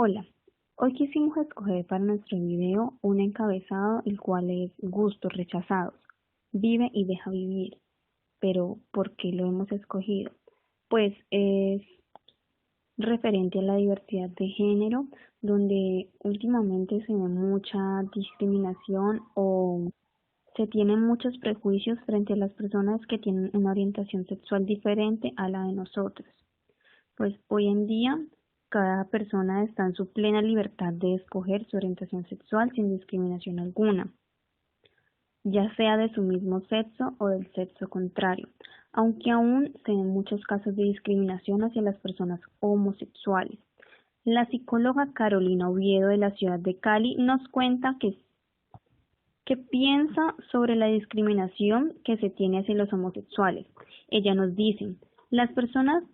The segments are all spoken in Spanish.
Hola, hoy quisimos escoger para nuestro video un encabezado el cual es gustos rechazados. Vive y deja vivir. Pero, ¿por qué lo hemos escogido? Pues es referente a la diversidad de género, donde últimamente se ve mucha discriminación o se tienen muchos prejuicios frente a las personas que tienen una orientación sexual diferente a la de nosotros. Pues hoy en día cada persona está en su plena libertad de escoger su orientación sexual sin discriminación alguna, ya sea de su mismo sexo o del sexo contrario, aunque aún se ven muchos casos de discriminación hacia las personas homosexuales. La psicóloga Carolina Oviedo de la ciudad de Cali nos cuenta que piensa sobre la discriminación que se tiene hacia los homosexuales. Ella nos dice, las personas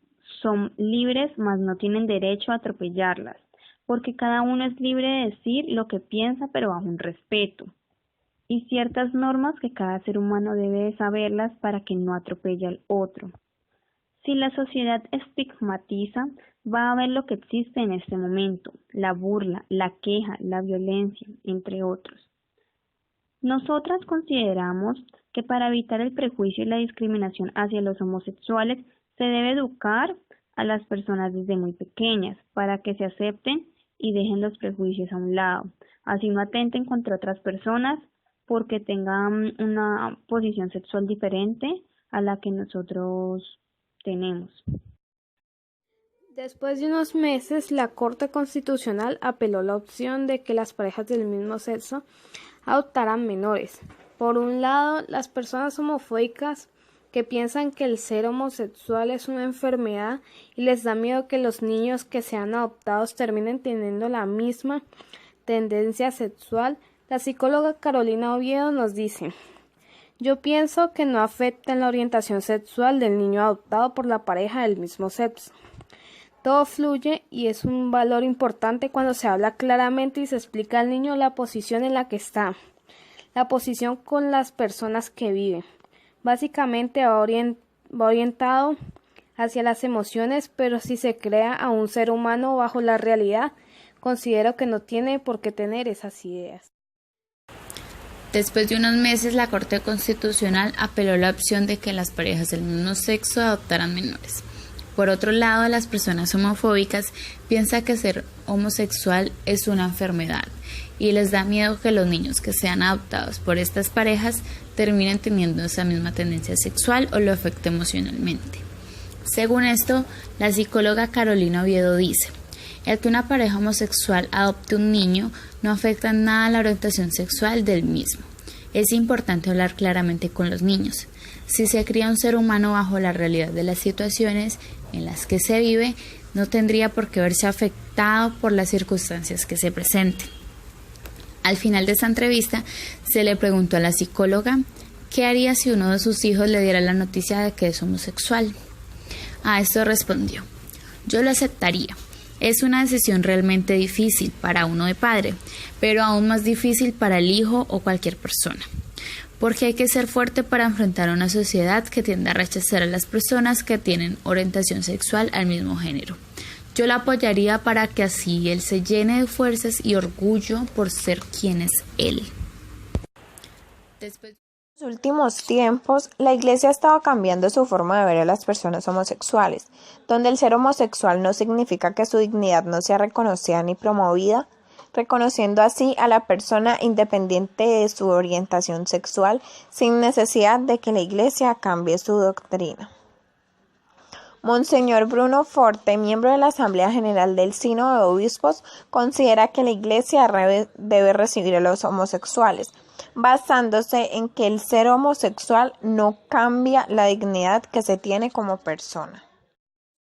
son libres, mas no tienen derecho a atropellarlas, porque cada uno es libre de decir lo que piensa, pero bajo un respeto y ciertas normas que cada ser humano debe de saberlas para que no atropelle al otro. Si la sociedad estigmatiza, va a ver lo que existe en este momento, la burla, la queja, la violencia, entre otros. Nosotras consideramos que para evitar el prejuicio y la discriminación hacia los homosexuales se debe educar a las personas desde muy pequeñas para que se acepten y dejen los prejuicios a un lado. Así no atenten contra otras personas porque tengan una posición sexual diferente a la que nosotros tenemos. Después de unos meses, la Corte Constitucional apeló la opción de que las parejas del mismo sexo adoptaran menores. Por un lado, las personas homofóbicas que piensan que el ser homosexual es una enfermedad y les da miedo que los niños que sean adoptados terminen teniendo la misma tendencia sexual, la psicóloga Carolina Oviedo nos dice: yo pienso que no afecta en la orientación sexual del niño adoptado por la pareja del mismo sexo. Todo fluye y es un valor importante cuando se habla claramente y se explica al niño la posición en la que está, la posición con las personas que vive. Básicamente va orientado hacia las emociones, pero si se crea a un ser humano bajo la realidad, considero que no tiene por qué tener esas ideas. Después de unos meses, la Corte Constitucional apeló la opción de que las parejas del mismo sexo adoptaran menores. Por otro lado, las personas homofóbicas piensan que ser homosexual es una enfermedad y les da miedo que los niños que sean adoptados por estas parejas terminen teniendo esa misma tendencia sexual o lo afecte emocionalmente. Según esto, la psicóloga Carolina Oviedo dice: el que una pareja homosexual adopte un niño no afecta en nada la orientación sexual del mismo. Es importante hablar claramente con los niños. Si se cría un ser humano bajo la realidad de las situaciones en las que se vive, no tendría por qué verse afectado por las circunstancias que se presenten. Al final de esta entrevista, se le preguntó a la psicóloga qué haría si uno de sus hijos le diera la noticia de que es homosexual. A esto respondió: yo lo aceptaría. Es una decisión realmente difícil para uno de padre, pero aún más difícil para el hijo o cualquier persona, porque hay que ser fuerte para enfrentar a una sociedad que tiende a rechazar a las personas que tienen orientación sexual al mismo género. Yo la apoyaría para que así él se llene de fuerzas y orgullo por ser quien es él. En los últimos tiempos, la Iglesia ha estado cambiando su forma de ver a las personas homosexuales, donde el ser homosexual no significa que su dignidad no sea reconocida ni promovida, reconociendo así a la persona independiente de su orientación sexual sin necesidad de que la Iglesia cambie su doctrina. Monseñor Bruno Forte, miembro de la Asamblea General del Sínodo de Obispos, considera que la Iglesia debe recibir a los homosexuales, basándose en que el ser homosexual no cambia la dignidad que se tiene como persona.